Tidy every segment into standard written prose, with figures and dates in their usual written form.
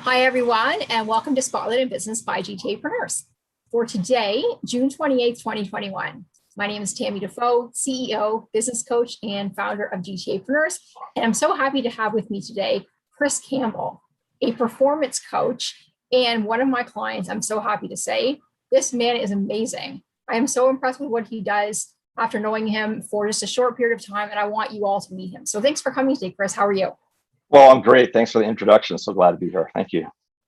Hi, everyone, and welcome to Spotlight in Business by GTApreneurs. For today, June 28th, 2021, my name is Tammy Defoe, CEO, business coach, and founder of GTApreneurs. And I'm so happy to have with me today Chris Campbell, a performance coach, and one of my clients. I'm so happy to say this man is amazing. I am so impressed with what he does after knowing him for just a short period of time, and I want you all to meet him. So thanks for coming today, Chris. How are you? Well, I'm great. Thanks for the introduction. So glad to be here. Thank you.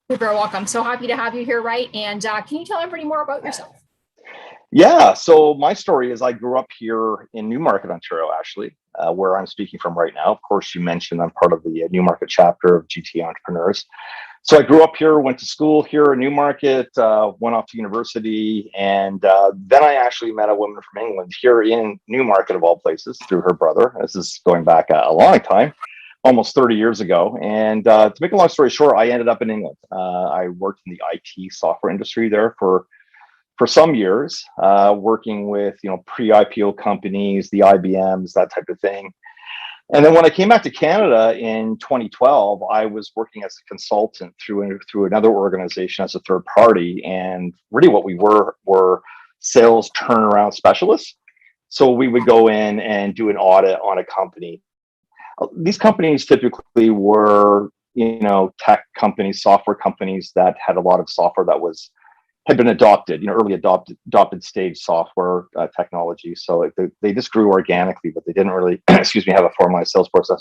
You're very welcome. So happy to have you here, right? And can you tell everybody more about yourself? Yeah. So my story is I grew up here in Newmarket, Ontario, actually, where I'm speaking from right now. Of course, you mentioned I'm part of the Newmarket chapter of GTApreneurs. So I grew up here, went to school here in Newmarket, went off to university, and then I actually met a woman from England here in Newmarket, of all places, through her brother. This is going back a long time. Almost 30 years ago. And to make a long story short, I ended up in England. I worked in the IT software industry there for some years, working with pre-IPO companies, the IBMs, that type of thing. And then when I came back to Canada in 2012, I was working as a consultant through another organization as a third party. And really what we were sales turnaround specialists. So we would go in and do an audit on a company. These companies typically were, tech companies, software companies that had a lot of software that had been adopted, early adopted stage software technology. So they just grew organically, but they didn't really, have a formalized sales process.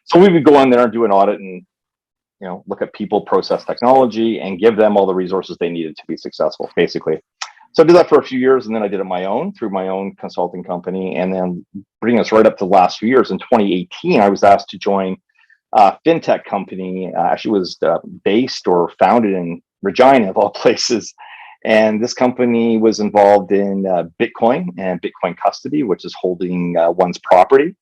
So we would go in there and do an audit and, look at people, process, technology, and give them all the resources they needed to be successful, basically. So I did that for a few years, and then I did it through my own consulting company. And then bringing us right up to the last few years, in 2018, I was asked to join a Fintech company. Actually was based or founded in Regina, of all places. And this company was involved in Bitcoin and Bitcoin custody, which is holding one's property.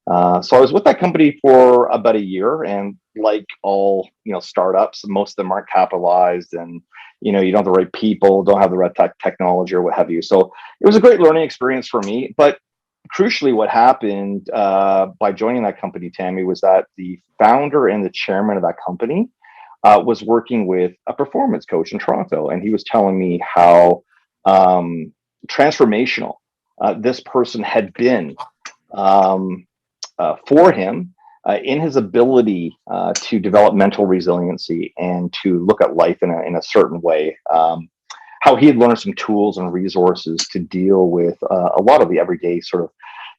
So I was with that company for about a year, and like all startups, most of them aren't capitalized, and you don't have the right people, don't have the right technology or what have you. So it was a great learning experience for me. But crucially, what happened by joining that company, Tammy, was that the founder and the chairman of that company was working with a performance coach in Toronto, and he was telling me how transformational this person had been for him in his ability to develop mental resiliency and to look at life in a certain way. How he had learned some tools and resources to deal with a lot of the everyday sort of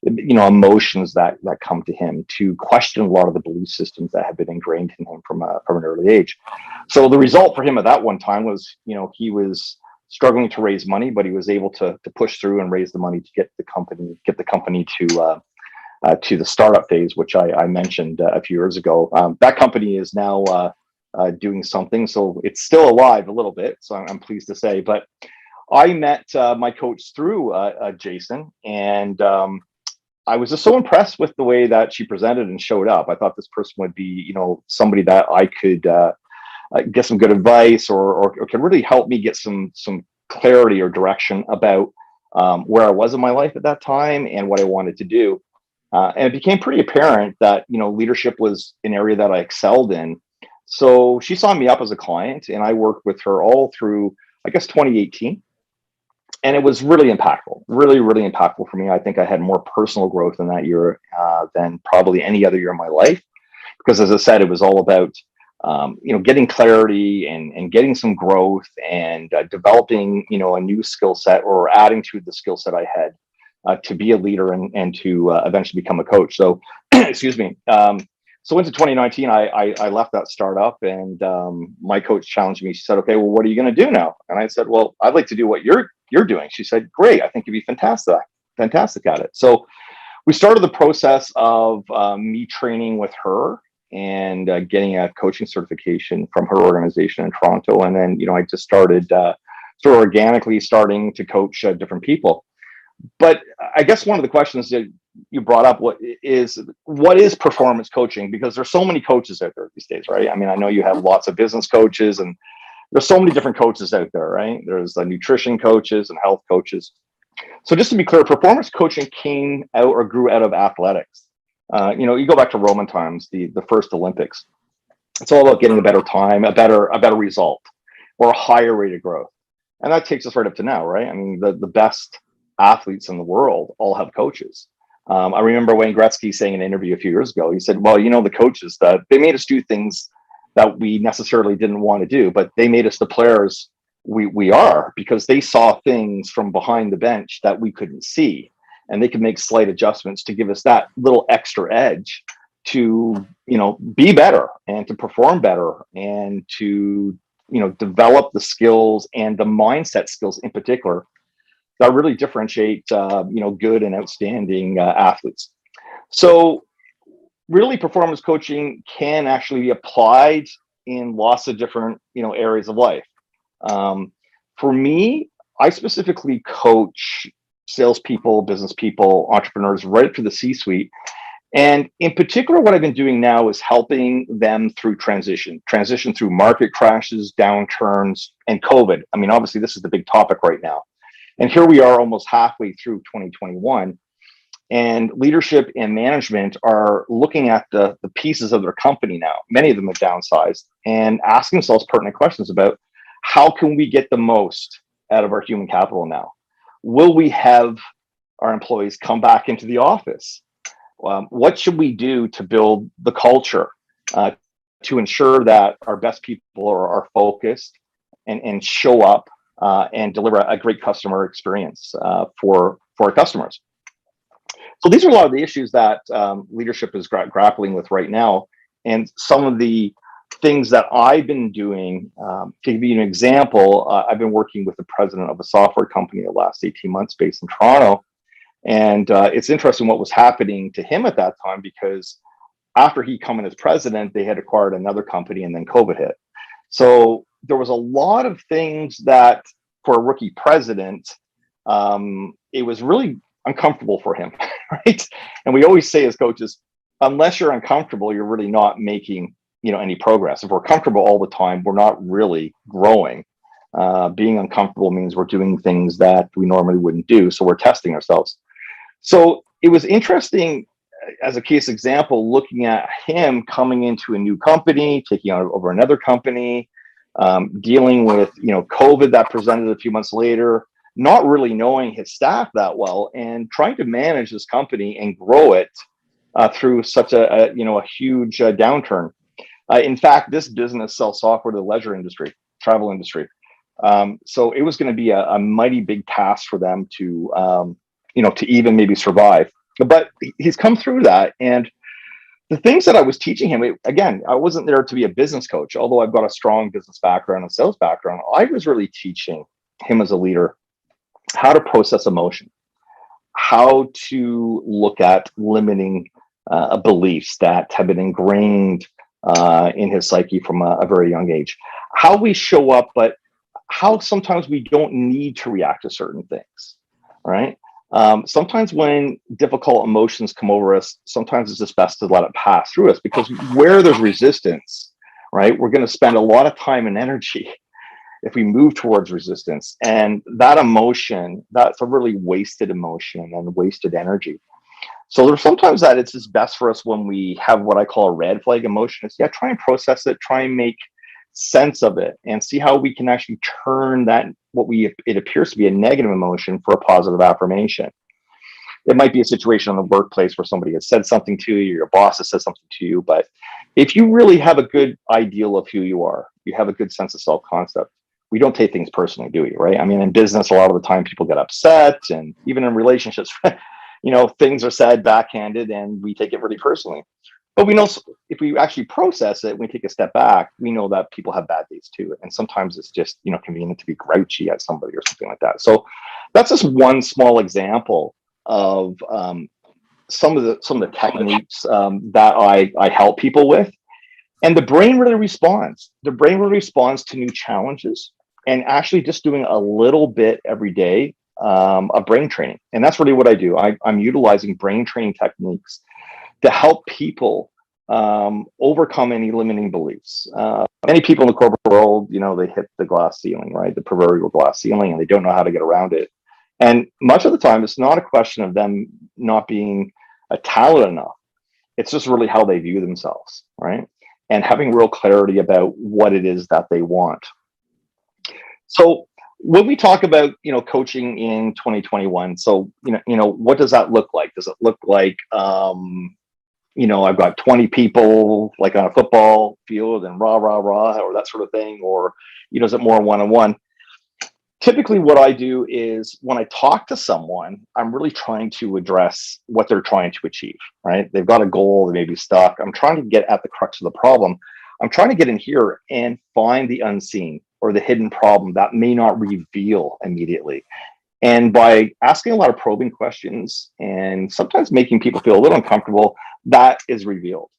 emotions that come to him, to question a lot of the belief systems that have been ingrained in him from an early age. So the result for him at that one time was, he was struggling to raise money, but he was able to push through and raise the money to get the company to the startup phase, which I mentioned a few years ago. That company is now doing something, so it's still alive a little bit. So I'm pleased to say. But I met my coach through Jason, and I was just so impressed with the way that she presented and showed up. I thought this person would be, somebody that I could get some good advice or could really help me get some clarity or direction about where I was in my life at that time and what I wanted to do. And it became pretty apparent that, leadership was an area that I excelled in. So she signed me up as a client, and I worked with her all through, 2018. And it was really impactful, really, really impactful for me. I think I had more personal growth in that year than probably any other year in my life. Because as I said, it was all about, getting clarity and getting some growth and developing, a new skill set or adding to the skill set I had. To be a leader and to eventually become a coach. So, excuse me. So into 2019, I left that startup, and my coach challenged me. She said, "Okay, well, what are you going to do now?" And I said, "Well, I'd like to do what you're doing." She said, "Great, I think you'd be fantastic at it." So we started the process of me training with her and getting a coaching certification from her organization in Toronto, and then I just started sort of organically starting to coach different people. But I guess one of the questions that you brought up, what is performance coaching? Because there's so many coaches out there these days, right? I mean, I know you have lots of business coaches, and there's so many different coaches out there, right? There's nutrition coaches and health coaches. So just to be clear, performance coaching came out or grew out of athletics. You go back to Roman times, the first Olympics. It's all about getting a better time, a better result, or a higher rate of growth. And that takes us right up to now, right? I mean, the best athletes in the world all have coaches. I remember Wayne Gretzky saying in an interview a few years ago, he said, well, the coaches, that they made us do things that we necessarily didn't want to do, but they made us the players we are, because they saw things from behind the bench that we couldn't see. And they could make slight adjustments to give us that little extra edge to, be better and to perform better and to, develop the skills and the mindset skills in particular that really differentiate, good and outstanding athletes. So really, performance coaching can actually be applied in lots of different, areas of life. For me, I specifically coach salespeople, business people, entrepreneurs right up to the C-suite. And in particular, what I've been doing now is helping them through transition through market crashes, downturns, and COVID. I mean, obviously, this is the big topic right now. And here we are almost halfway through 2021. And leadership and management are looking at the pieces of their company now. Many of them have downsized and asking themselves pertinent questions about how can we get the most out of our human capital now? Will we have our employees come back into the office? What should we do to build the culture to ensure that our best people are focused and show up and deliver a great customer experience for our customers? So these are a lot of the issues that leadership is grappling with right now. And some of the things that I've been doing, to give you an example, I've been working with the president of a software company the last 18 months based in Toronto. And it's interesting what was happening to him at that time, because after he come in as president, they had acquired another company and then COVID hit. So there was a lot of things that for a rookie president, it was really uncomfortable for him, right? And we always say as coaches, unless you're uncomfortable, you're really not making, any progress. If we're comfortable all the time, we're not really growing. Being uncomfortable means we're doing things that we normally wouldn't do. So we're testing ourselves. So it was interesting as a case example, looking at him coming into a new company, taking over another company, dealing with, COVID that presented a few months later, not really knowing his staff that well, and trying to manage this company and grow it through such a huge downturn. In fact, this business sells software to the leisure industry, travel industry. So it was going to be a mighty big task for them to, to even maybe survive. But he's come through that. And the things that I was teaching him, again, I wasn't there to be a business coach, although I've got a strong business background and sales background. I was really teaching him as a leader how to process emotion, how to look at limiting beliefs that have been ingrained in his psyche from a very young age, how we show up, but how sometimes we don't need to react to certain things, right? Sometimes when difficult emotions come over us, sometimes it's just best to let it pass through us, because where there's resistance, right, we're going to spend a lot of time and energy if we move towards resistance. And that emotion, that's a really wasted emotion and wasted energy. So there's sometimes that it's just best for us when we have what I call a red flag emotion. It's, try and process it, try and make sense of it, and see how we can actually turn that, it appears to be a negative emotion, for a positive affirmation. It might be a situation in the workplace where somebody has said something to you, your boss has said something to you, but if you really have a good ideal of who you are, you have a good sense of self-concept, we don't take things personally, do we, right? I mean, in business, a lot of the time people get upset, and even in relationships, things are said backhanded and we take it really personally. But we know if we actually process it, we take a step back, we know that people have bad days too. And sometimes it's just, convenient to be grouchy at somebody or something like that. So that's just one small example of some of the techniques that I help people with. And the brain really responds. The brain really responds to new challenges, and actually just doing a little bit every day of brain training. And that's really what I do. I'm utilizing brain training techniques to help people overcome any limiting beliefs. Many people in the corporate world, they hit the glass ceiling, right? The proverbial glass ceiling, and they don't know how to get around it. And much of the time, it's not a question of them not being talented enough. It's just really how they view themselves, right? and having real clarity about what it is that they want. So when we talk about, coaching in 2021, so, what does that look like? Does it look like, I've got 20 people like on a football field and rah, rah, rah, or that sort of thing? Or, is it more one-on-one? Typically what I do is when I talk to someone, I'm really trying to address what they're trying to achieve, right? They've got a goal, they may be stuck. I'm trying to get at the crux of the problem. I'm trying to get in here and find the unseen or the hidden problem that may not reveal immediately. And by asking a lot of probing questions and sometimes making people feel a little uncomfortable, that is revealed.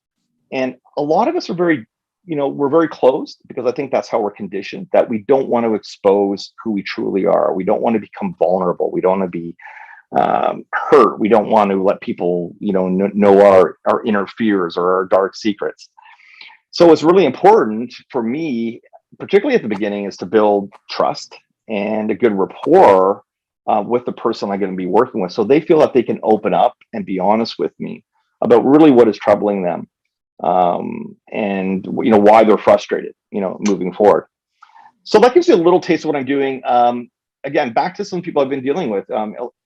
And a lot of us are very, we're very closed because I think that's how we're conditioned, that we don't want to expose who we truly are. We don't want to become vulnerable. We don't want to be hurt. We don't want to let people, know our inner fears or our dark secrets. So it's really important for me, particularly at the beginning, is to build trust and a good rapport with the person I'm going to be working with, so they feel that they can open up and be honest with me about really what is troubling them, and why they're frustrated, moving forward. So that gives you a little taste of what I'm doing. Again, back to some people I've been dealing with.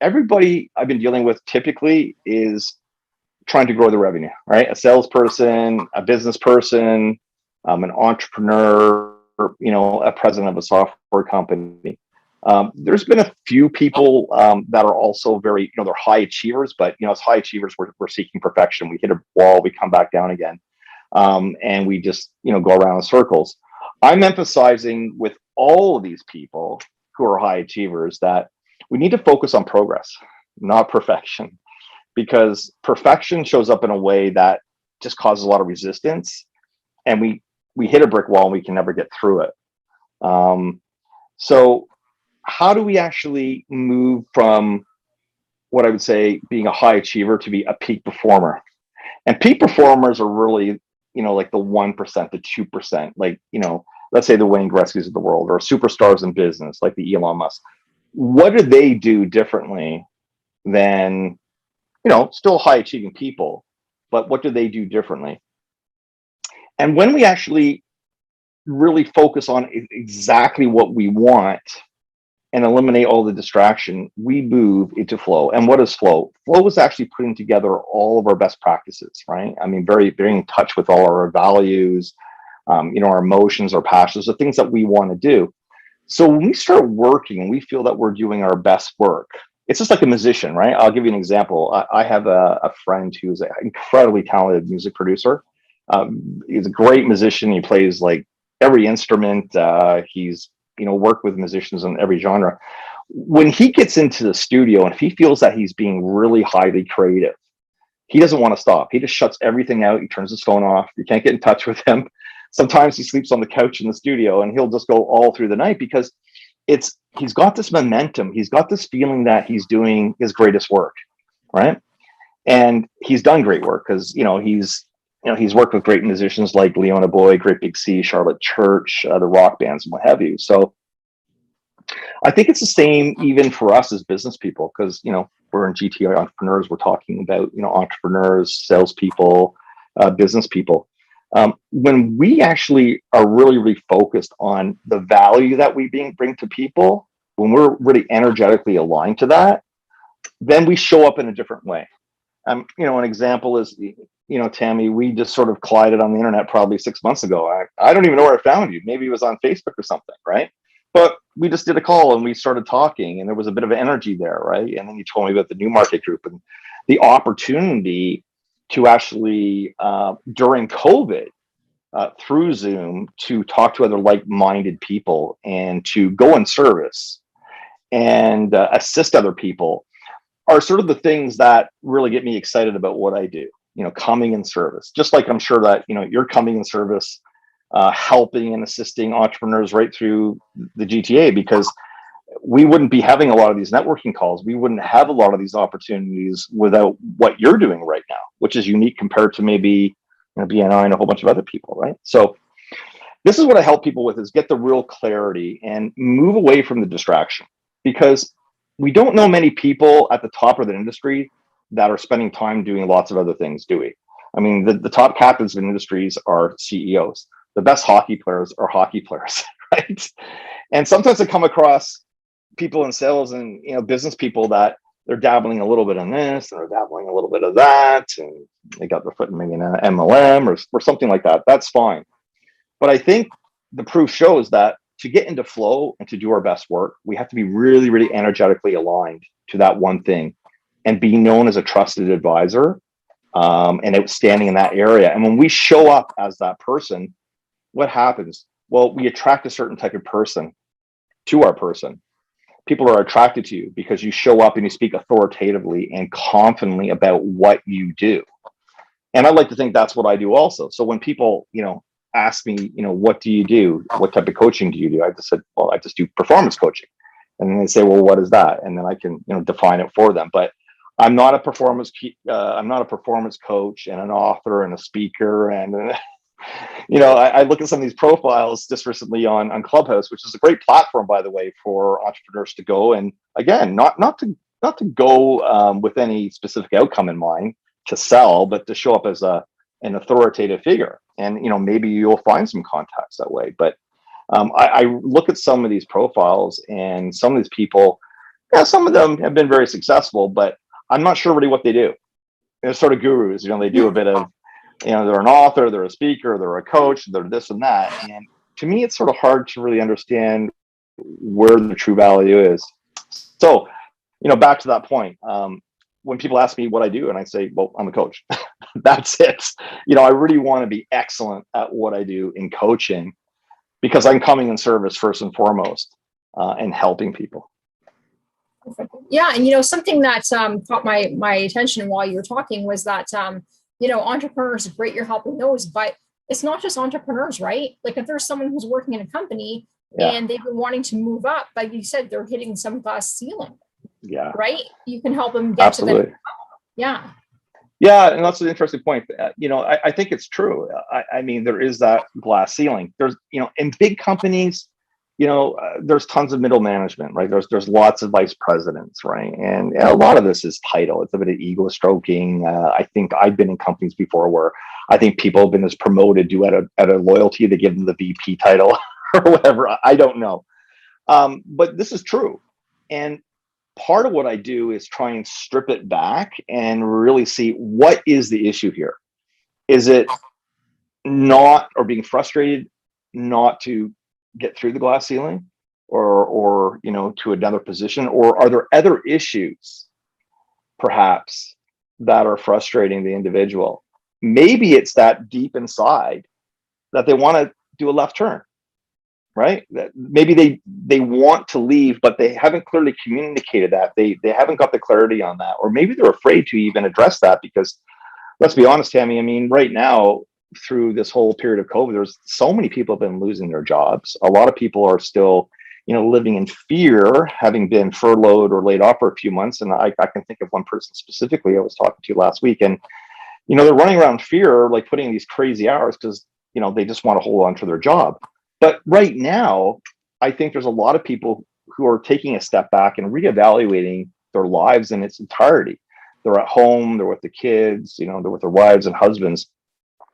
Everybody I've been dealing with typically is trying to grow the revenue, right? A salesperson, a business person, an entrepreneur, a president of a software company. There's been a few people that are also very, they're high achievers, but as high achievers, we're seeking perfection. We hit a wall, we come back down again, and we just, go around in circles. I'm emphasizing with all of these people who are high achievers that we need to focus on progress, not perfection, because perfection shows up in a way that just causes a lot of resistance, and we hit a brick wall and we can never get through it. So how do we actually move from what I would say being a high achiever to be a peak performer? And peak performers are really, like the 1%, the 2%, like, let's say the Wayne Gretzky's of the world, or superstars in business, like the Elon Musk. What do they do differently than, still high achieving people, but what do they do differently? And when we actually really focus on exactly what we want and eliminate all the distraction, we move into flow. And what is flow? Flow is actually putting together all of our best practices, right? I mean, very in touch with all our values, our emotions, our passions, the things that we want to do. So when we start working and we feel that we're doing our best work, it's just like a musician, right? I'll give you an example. I have a friend who's an incredibly talented music producer. He's a great musician. He plays like every instrument. He's work with musicians in every genre. When he gets into the studio and if he feels that he's being really highly creative, he doesn't want to stop. He just shuts everything out. He turns his phone off. You can't get in touch with him. Sometimes he sleeps on the couch in the studio and he'll just go all through the night because he's got this momentum. He's got this feeling that he's doing his greatest work, right? And he's done great work because, he's worked with great musicians like Leona Boy, Great Big Sea, Charlotte Church, the rock bands and what have you. So I think it's the same even for us as business people, because, we're in GTApreneurs, we're talking about, entrepreneurs, salespeople, business people. When we actually are really focused on the value that we bring to people, when we're really energetically aligned to that, then we show up in a different way. An example is, Tammy, we just sort of collided on the internet probably 6 months ago. I don't even know where I found you. Maybe it was on Facebook or something, right? But we just did a call and we started talking and there was a bit of energy there, right? And then you told me about the New Market Group and the opportunity to actually, during COVID, through Zoom, to talk to other like-minded people and to go in service and assist other people are sort of the things that really get me excited about what I do. Coming in service, just like I'm sure that, you're coming in service, helping and assisting entrepreneurs right through the GTA, because we wouldn't be having a lot of these networking calls. We wouldn't have a lot of these opportunities without what you're doing right now, which is unique compared to maybe BNI and a whole bunch of other people, right? So this is what I help people with, is get the real clarity and move away from the distraction, because we don't know many people at the top of the industry that are spending time doing lots of other things, do we? I mean, the top captains of industries are CEOs. The best hockey players are hockey players, right? And sometimes I come across people in sales and business people that they're dabbling a little bit in this and they're dabbling a little bit of that, and they got their foot in maybe an MLM or something like that. That's fine. But I think the proof shows that to get into flow and to do our best work, we have to be really, really energetically aligned to that one thing and be known as a trusted advisor, and outstanding in that area. And when we show up as that person, what happens? Well, we attract a certain type of person to our person. People are attracted to you because you show up and you speak authoritatively and confidently about what you do. And I like to think that's what I do also. So when people, ask me, what do you do? What type of coaching do you do? I just said, well, I just do performance coaching. And then they say, well, what is that? And then I can, define it for them. But I'm not a performance coach and an author and a speaker. And, I look at some of these profiles just recently on Clubhouse, which is a great platform, by the way, for entrepreneurs to go. And again, not to go with any specific outcome in mind to sell, but to show up as an authoritative figure. And, maybe you'll find some contacts that way. But I look at some of these profiles and some of these people, some of them have been very successful, but I'm not sure really what they do. They're sort of gurus, they do a bit of, they're an author, they're a speaker, they're a coach, they're this and that. And to me, it's sort of hard to really understand where the true value is. So, back to that point, when people ask me what I do and I say, well, I'm a coach, that's it. I really want to be excellent at what I do in coaching because I'm coming in service first and foremost, and helping people. Yeah. And, something that caught my attention while you were talking was that, entrepreneurs, great, you're helping those, but it's not just entrepreneurs, right? Like if there's someone who's working in a company and they've been wanting to move up, like you said, they're hitting some glass ceiling. Yeah. Right. You can help them get to the. Yeah. Yeah. And that's an interesting point. I think it's true. I mean, there is that glass ceiling. There's, in big companies, there's tons of middle management, right? There's lots of vice presidents, right? And a lot of this is title. It's a bit of ego stroking. I think I've been in companies before where I think people have been as promoted due at a loyalty. They give them the VP title or whatever. I don't know. But this is true. And part of what I do is try and strip it back and really see what is the issue here. Is it not, or being frustrated not to get through the glass ceiling or to another position, or are there other issues perhaps that are frustrating the individual? Maybe it's that deep inside that they want to do a left turn, right? That maybe they want to leave, but they haven't clearly communicated that. They haven't got the clarity on that, or maybe they're afraid to even address that because, let's be honest, Tammy, I mean, right now, through this whole period of COVID, there's so many people have been losing their jobs. A lot of people are still, living in fear, having been furloughed or laid off for a few months. And I can think of one person specifically I was talking to last week, and they're running around fear, like putting in these crazy hours because they just want to hold on to their job. But right now, I think there's a lot of people who are taking a step back and reevaluating their lives in its entirety. They're at home, they're with the kids, they're with their wives and husbands.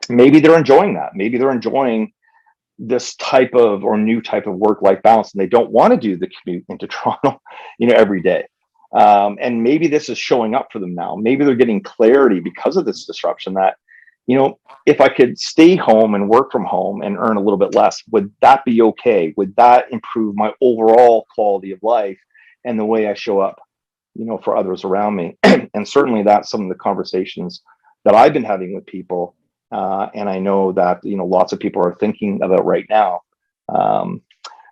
Maybe they're enjoying that. Maybe they're enjoying this type of or new type of work-life balance, and they don't want to do the commute into Toronto, every day. And maybe this is showing up for them now. Maybe they're getting clarity because of this disruption that, if I could stay home and work from home and earn a little bit less, would that be okay? Would that improve my overall quality of life and the way I show up, for others around me? And certainly that's some of the conversations that I've been having with people. And I know that, lots of people are thinking about right now.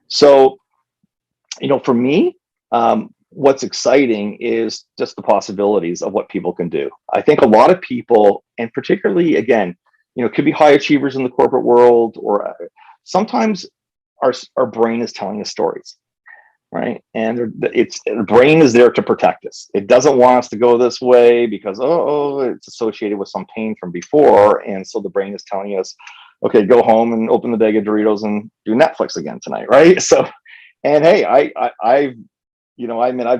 So, for me, what's exciting is just the possibilities of what people can do. I think a lot of people, and particularly, again, could be high achievers in the corporate world, or sometimes our brain is telling us stories, right? And the brain is there to protect us. It doesn't want us to go this way because, it's associated with some pain from before. And so the brain is telling us, okay, go home and open the bag of Doritos and do Netflix again tonight, right? So, and hey, I've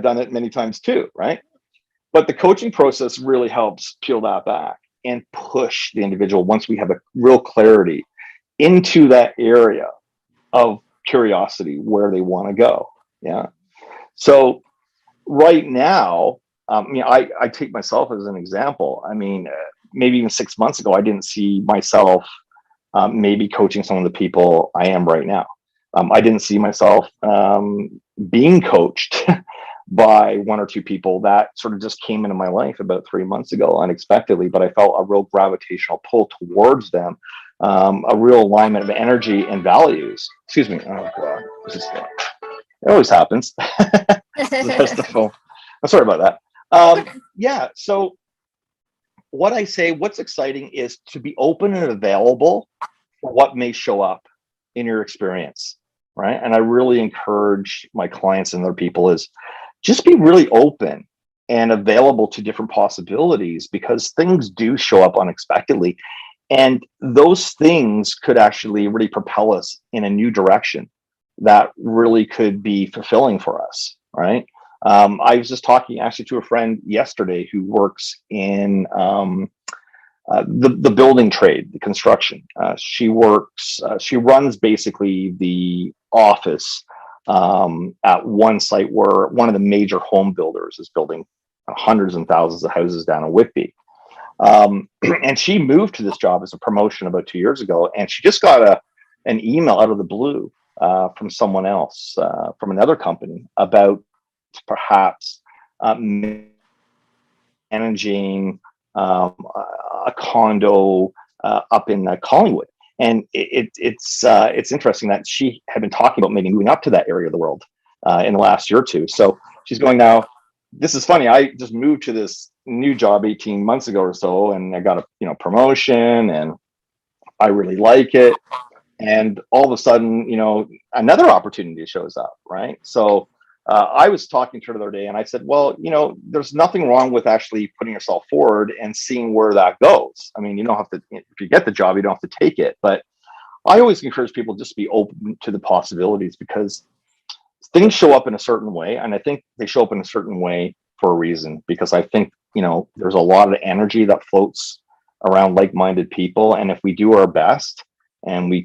done it many times too, right? But the coaching process really helps peel that back and push the individual, once we have a real clarity, into that area of curiosity where they want to go. Yeah. So right now, I take myself as an example. I mean, maybe even 6 months ago, I didn't see myself maybe coaching some of the people I am right now. I didn't see myself being coached by one or two people that sort of just came into my life about 3 months ago unexpectedly, but I felt a real gravitational pull towards them, a real alignment of energy and values. Excuse me. Oh God, it always happens. That's the phone. I'm sorry about that. Yeah. So what I say, what's exciting is to be open and available for what may show up in your experience, right? And I really encourage my clients and their people is just be really open and available to different possibilities, because things do show up unexpectedly. And those things could actually really propel us in a new direction that really could be fulfilling for us, right? I was just talking actually to a friend yesterday who works in the building trade, the construction. She runs basically the office at one site where one of the major home builders is building hundreds and thousands of houses down in Whitby. And she moved to this job as a promotion about 2 years ago, and she just got an email out of the blue from someone else, from another company, about perhaps managing a condo up in Collingwood. And it's interesting that she had been talking about maybe moving up to that area of the world in the last year or two. So she's going now. This is funny. I just moved to this new job 18 months ago or so, and I got a promotion, and I really like it. And all of a sudden, another opportunity shows up, right? So I was talking to her the other day, and I said, well, there's nothing wrong with actually putting yourself forward and seeing where that goes. I mean, you don't have to, if you get the job, you don't have to take it. But I always encourage people just to be open to the possibilities, because things show up in a certain way. And I think they show up in a certain way for a reason, because I think, there's a lot of energy that floats around like-minded people. And if we do our best and we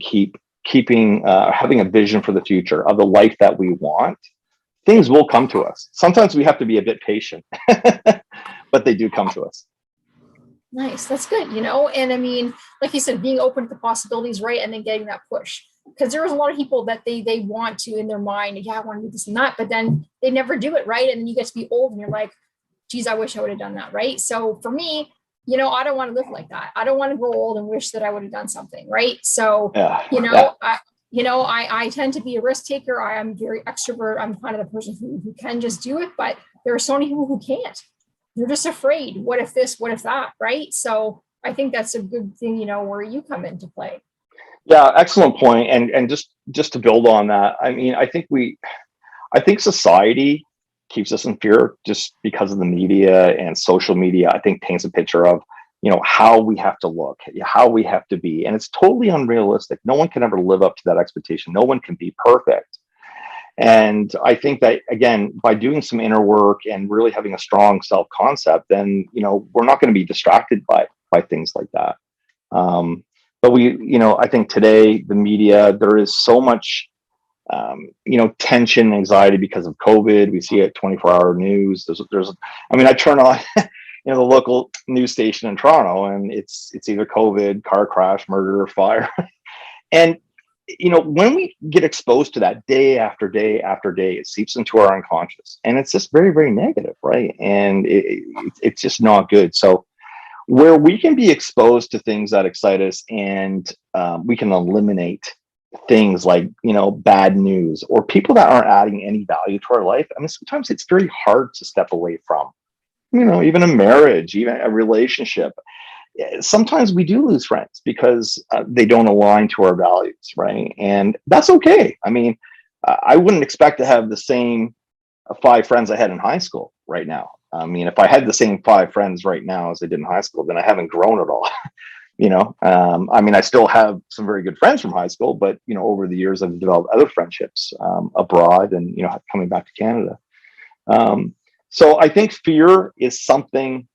having a vision for the future of the life that we want, things will come to us. Sometimes we have to be a bit patient, but they do come to us. Nice. That's good. And I mean, like you said, being open to the possibilities, right? And then getting that push, because there was a lot of people that they want to in their mind, yeah, I want to do this and that, but then they never do it. Right. And then you get to be old and you're like, geez, I wish I would have done that. Right. So for me, I don't want to live like that. I don't want to grow old and wish that I would have done something. Right. So, I tend to be a risk taker. I am very extrovert. I'm kind of the person who can just do it, but there are so many people who can't. They're just afraid. What if this, what if that? Right. So I think that's a good thing, where you come into play. Yeah. Excellent point. And just to build on that, I mean, I think society keeps us in fear just because of the media, and social media, I think, paints a picture of, how we have to look, how we have to be. And it's totally unrealistic. No one can ever live up to that expectation. No one can be perfect. And I think that, again, by doing some inner work and really having a strong self-concept, then, we're not going to be distracted by things like that. But I think today, the media, there is so much tension and anxiety because of COVID. We see it 24-hour news. I turn on the local news station in Toronto, and it's either COVID, car crash, murder, or fire. And when we get exposed to that day after day after day, it seeps into our unconscious, and it's just very, very negative, right? And it's just not good. So where we can be exposed to things that excite us, and we can eliminate things like, bad news or people that aren't adding any value to our life. I mean, sometimes it's very hard to step away from, even a marriage, even a relationship. Sometimes we do lose friends because they don't align to our values, right? And that's okay. I mean, I wouldn't expect to have the same 5 friends I had in high school right now. I mean, if I had the same 5 friends right now as I did in high school, then I haven't grown at all. I still have some very good friends from high school, but, over the years, I've developed other friendships abroad and, coming back to Canada. So I think fear is something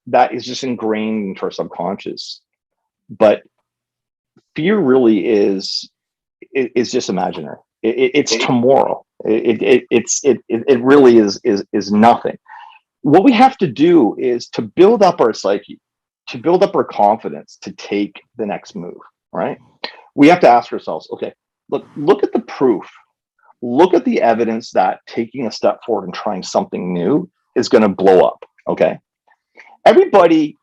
that is just ingrained into our subconscious. But fear really is just imaginary. It's tomorrow. It really is nothing. What we have to do is to build up our psyche, to build up our confidence to take the next move, right? We have to ask ourselves, okay, look at the proof. Look at the evidence that taking a step forward and trying something new is going to blow up, okay? Everybody,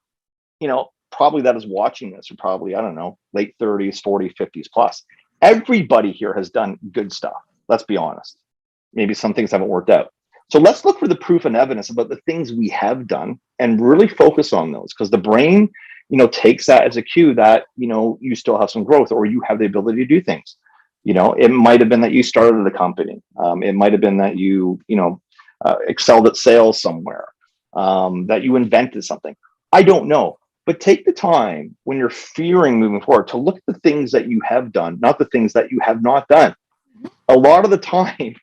probably that is watching this are probably, I don't know, late 30s, 40s, 50s plus. Everybody here has done good stuff. Let's be honest. Maybe some things haven't worked out. So let's look for the proof and evidence about the things we have done and really focus on those, because the brain, takes that as a cue that, you still have some growth or you have the ability to do things. It might have been that you started a company. It might have been that you excelled at sales somewhere, that you invented something. I don't know. But take the time when you're fearing moving forward to look at the things that you have done, not the things that you have not done. A lot of the time,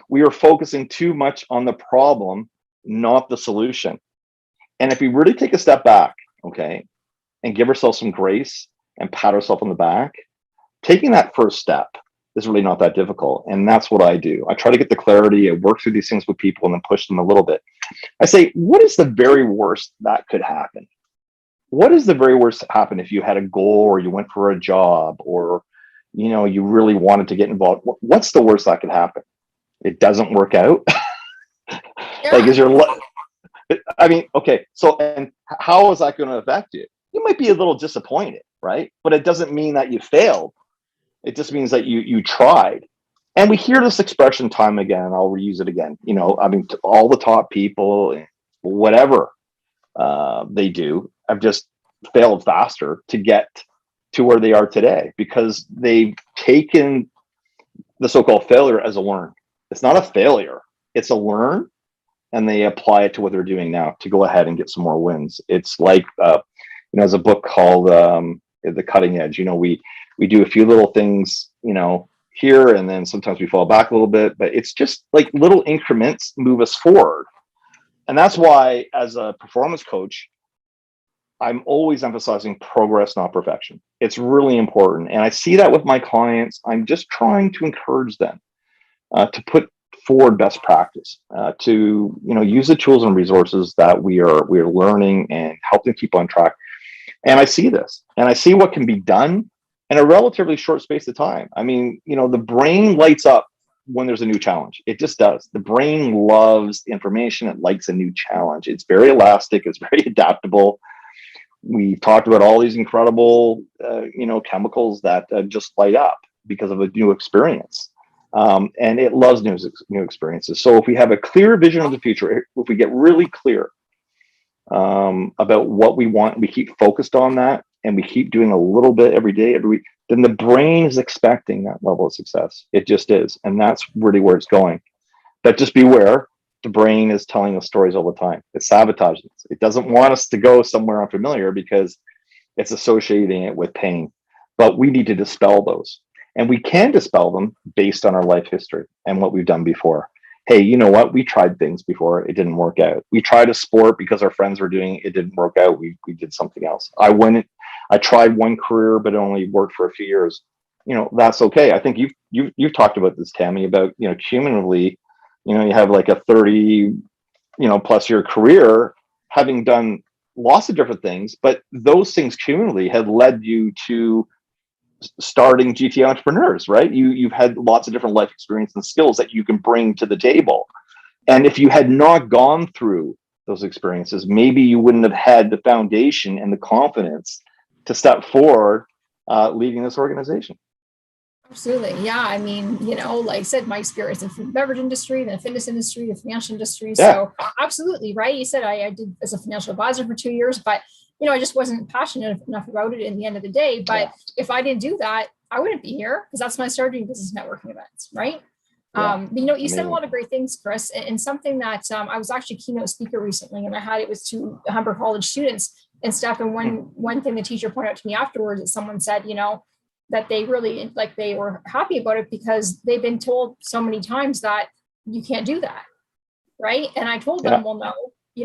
we are focusing too much on the problem, not the solution. And if we really take a step back, okay, and give ourselves some grace and pat ourselves on the back, taking that first step is really not that difficult. And that's what I do. I try to get the clarity. I work through these things with people and then push them a little bit. I say, what is the very worst that could happen? What is the very worst that happen if you had a goal or you went for a job or, you really wanted to get involved? What's the worst that could happen? It doesn't work out. Yeah. Okay. So, and how is that going to affect you? You might be a little disappointed, right? But it doesn't mean that you failed. It just means that you tried. And we hear this expression time again. I'll reuse it again. All the top people, whatever they do, have just failed faster to get to where they are today because they've taken the so-called failure as a learn. It's not a failure. It's a learn, and they apply it to what they're doing now to go ahead and get some more wins. It's like, there's a book called The Cutting Edge. We do a few little things, here, and then sometimes we fall back a little bit, but it's just like little increments move us forward. And that's why, as a performance coach, I'm always emphasizing progress, not perfection. It's really important. And I see that with my clients. I'm just trying to encourage them to put forward best practice, to use the tools and resources that we are learning and help them keep on track. And I see this, and I see what can be done in a relatively short space of time. The brain lights up when there's a new challenge. It just does. The brain loves information. It likes a new challenge. It's very elastic. It's very adaptable. We talked about all these incredible, chemicals that just light up because of a new experience. And it loves new experiences. So if we have a clear vision of the future, if we get really clear about what we want, we keep focused on that, and we keep doing a little bit every day, every week, then the brain is expecting that level of success. It just is. And that's really where it's going. But just beware, the brain is telling us stories all the time. It sabotages us. It doesn't want us to go somewhere unfamiliar because it's associating it with pain. But we need to dispel those. And we can dispel them based on our life history and what we've done before. Hey, you know what? We tried things before. It didn't work out. We tried a sport because our friends were doing it. It didn't work out. We did something else. I tried one career, but it only worked for a few years. That's okay. I think you've talked about this, Tammy, about, cumulatively, you have like a 30, plus year career having done lots of different things, but those things cumulatively had led you to starting GTApreneurs, right? You've had lots of different life experience and skills that you can bring to the table. And if you had not gone through those experiences, maybe you wouldn't have had the foundation and the confidence to step forward leading this organization. Absolutely. Yeah. Like I said, my experience in the food and beverage industry, the fitness industry, the financial industry. Yeah. So absolutely. Right. You said I did as a financial advisor for 2 years, but I just wasn't passionate enough about it in the end of the day. But if I didn't do that, I wouldn't be here, because that's when I started doing business networking events. Right. Yeah. You said a lot of great things, Chris, and something that I was actually a keynote speaker recently, and it was to Humber College students and stuff. And one thing the teacher pointed out to me afterwards is someone said, that they really they were happy about it because they've been told so many times that you can't do that. Right. And I told them, well, no,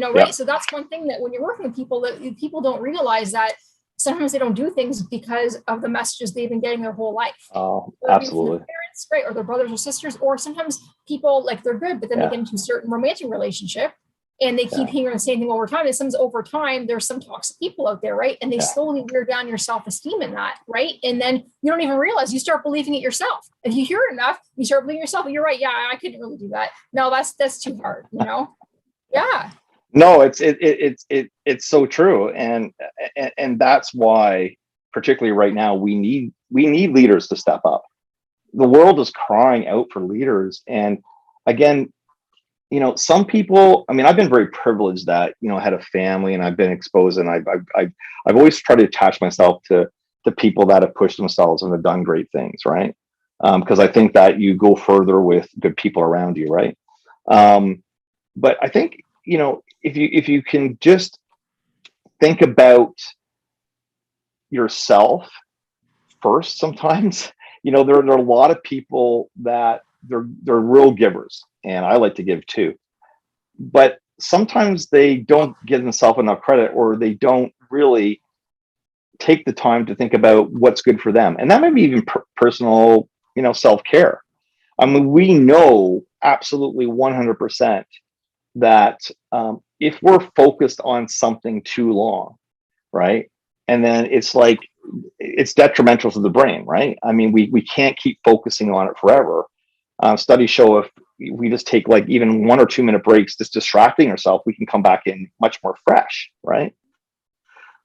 right? Yeah. So that's one thing that when you're working with people, that people don't realize that sometimes they don't do things because of the messages they've been getting their whole life. Oh, Whether it be from absolutely. their parents, right? Or their brothers or sisters, or sometimes people like they're good, but then they get into a certain romantic relationship and they keep hearing the same thing over time. And sometimes over time, there's some toxic people out there, right? And they slowly wear down your self-esteem in that, right? And then you don't even realize, you start believing it yourself. If you hear it enough, you start believing yourself, and you're right. Yeah, I couldn't really do that. No, that's too hard, Yeah. No, it's so true, and that's why, particularly right now, we need leaders to step up. The world is crying out for leaders, and again, some people. I mean, I've been very privileged that I had a family, and I've been exposed, and I've always tried to attach myself to people that have pushed themselves and have done great things, right? Because I think that you go further with good people around you, right? But I think if you can just think about yourself first, sometimes there are a lot of people that they're real givers, and I like to give too, but sometimes they don't give themselves enough credit, or they don't really take the time to think about what's good for them, and that may be even personal self-care. I mean, we know absolutely 100% that if we're focused on something too long, right, and then it's detrimental to the brain, right? I mean, we can't keep focusing on it forever. Studies show if we just take like even 1 or 2 minute breaks, just distracting ourselves, we can come back in much more fresh, right?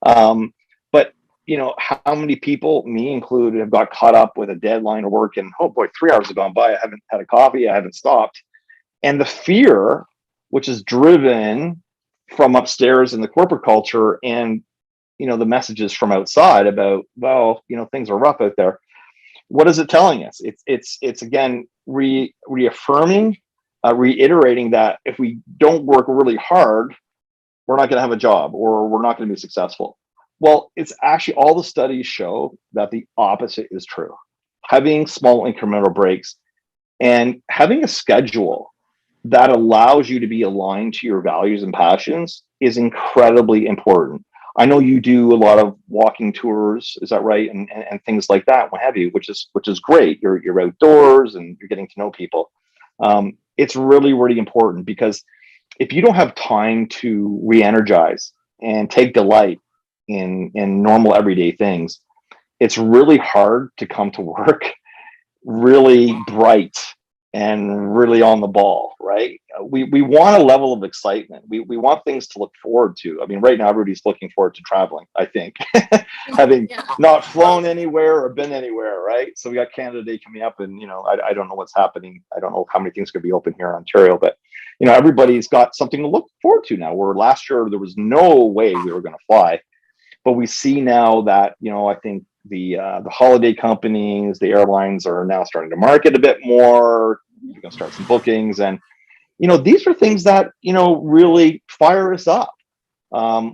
But how many people, me included, have got caught up with a deadline of work, and oh boy, 3 hours have gone by, I haven't had a coffee, I haven't stopped, and the fear, which is driven from upstairs in the corporate culture, and the messages from outside about, well, things are rough out there. What is it telling us? It's again reaffirming, reiterating that if we don't work really hard, we're not going to have a job, or we're not going to be successful. Well, it's actually, all the studies show that the opposite is true. Having small incremental breaks and having a schedule that allows you to be aligned to your values and passions is incredibly important. I know you do a lot of walking tours, is that right? And things like that, what have you, which is great. You're outdoors and you're getting to know people. It's really, really important, because if you don't have time to re-energize and take delight in normal everyday things, it's really hard to come to work really bright and really on the ball, right? We want a level of excitement. We want things to look forward to. I mean, right now everybody's looking forward to traveling, I think, having not flown anywhere or been anywhere, right? So we got Canada Day coming up, and I don't know what's happening. I don't know how many things could be open here in Ontario, but everybody's got something to look forward to now. Where last year there was no way we were going to fly, but we see now that I think the holiday companies, the airlines are now starting to market a bit more. You're going to start some bookings, and these are things that really fire us up.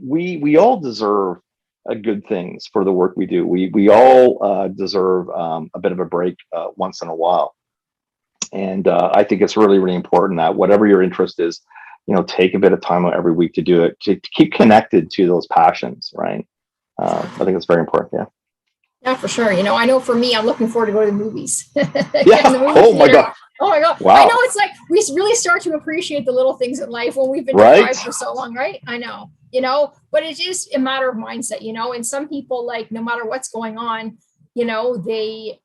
We all deserve good things for the work we do. We all deserve a bit of a break once in a while, and I think it's really, really important that whatever your interest is, take a bit of time every week to do it, to keep connected to those passions, right? I think it's very important. Yeah. Yeah, for sure. I know for me, I'm looking forward to go to the movies. Yeah. The movie Oh theater. my God. Oh my God. Wow. I know, it's like we really start to appreciate the little things in life when we've been deprived for so long, right? I know, but it's just a matter of mindset, and some people, like, no matter what's going on, they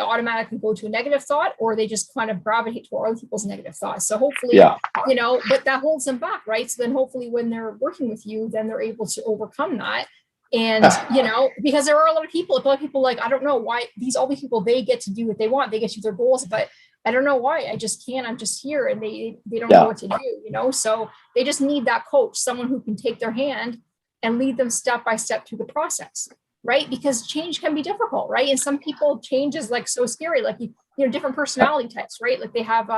automatically go to a negative thought, or they just kind of gravitate toward other people's negative thoughts. So hopefully, but that holds them back, right? So then hopefully when they're working with you, then they're able to overcome that. And, because there are a lot of people like, I don't know why all these people, they get to do what they want. They get to their goals, but I don't know why. I just can't. I'm just here, and they don't know what to do, so they just need that coach, someone who can take their hand and lead them step by step through the process, right? Because change can be difficult, right? And some people, change is like so scary, like, different personality types, right? Like they have,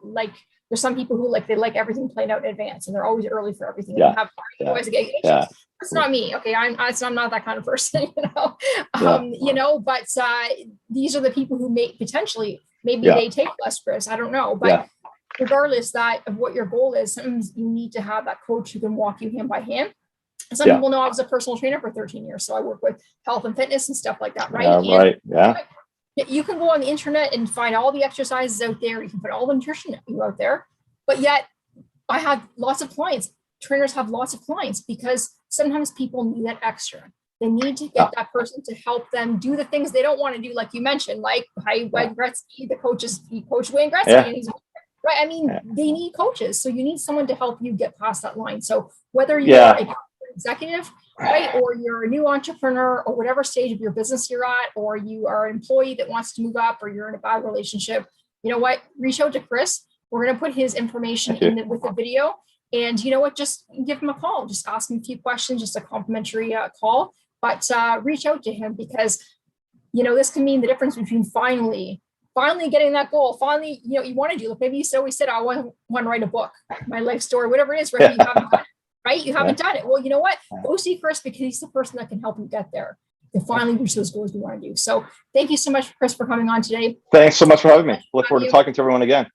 like there's some people who they like everything planned out in advance, and they're always early for everything. And they have That's not me. Okay. I'm not that kind of person, but these are the people who may potentially, maybe they take less risks. I don't know, but regardless of what your goal is, sometimes you need to have that coach who can walk you hand by hand. Some people know I was a personal trainer for 13 years, so I work with health and fitness and stuff like that, right? Right. Yeah. You can go on the internet and find all the exercises out there. You can put all the nutrition out there, but yet I have lots of clients. Trainers have lots of clients because sometimes people need that extra. They need to get that person to help them do the things they don't want to do, like you mentioned, like Wayne Gretzky, he coached Wayne Gretzky. Yeah. And right. I mean, they need coaches. So you need someone to help you get past that line. So whether you're an executive, right, or you're a new entrepreneur, or whatever stage of your business you're at, or you are an employee that wants to move up, or you're in a bad relationship, you know what? Reach out to Chris. We're going to put his information with the video. And you know what? Just give him a call. Just ask him a few questions, just a complimentary call. But reach out to him because, this can mean the difference between finally getting that goal. Finally, you want to do it. Maybe you always said, I want to write a book, my life story, whatever it is, right? You haven't done it, right? You haven't done it. Well, you know what? Go see Chris because he's the person that can help you get there to finally reach those goals you want to do. So thank you so much, Chris, for coming on today. Thanks so much for having me. Look forward to talking to everyone again.